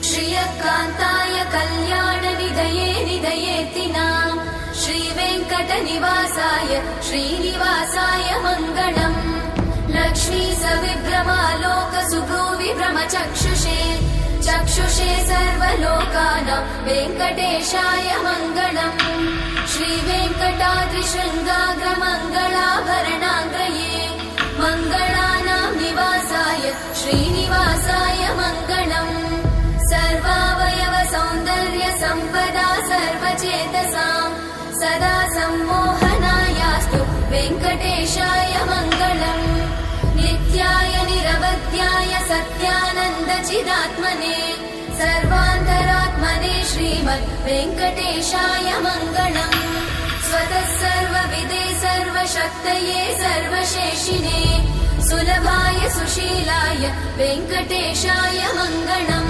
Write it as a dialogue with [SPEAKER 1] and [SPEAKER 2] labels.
[SPEAKER 1] श्रियकान्ताय कल्याणनिधये निधयेतिनाम् श्रीवेङ्कटनिवासाय श्रीनिवासाय मङ्गलम् लक्ष्मी सविभ्रमालोक सुभ्रूविभ्रमचक्षुषे चक्षुषे सर्वलोकानां वेङ्कटेशाय मङ्गलम् श्रीवेङ्कटाद्रिशृङ्गाग्रमङ्गलाभरणाङ्गये मङ्गलानां निवासाय श्रीनिवासाय मङ्गलम् सर्वावयव सौन्दर्य सम्पदा सर्वचेतसां सदा सम्मोहनायास्तु वेङ्कटेशाय मङ्गलम् नित्याय निरवध्याय सत्यानन्द चिदात्मने सर्वान्तरात्मने श्रीमद् वेङ्कटेशाय मङ्गलम् स्वतः सर्वविदे सर्वशक्तये सर्वशेषिने सुलभाय सुशीलाय वेङ्कटेशाय मङ्गलम्।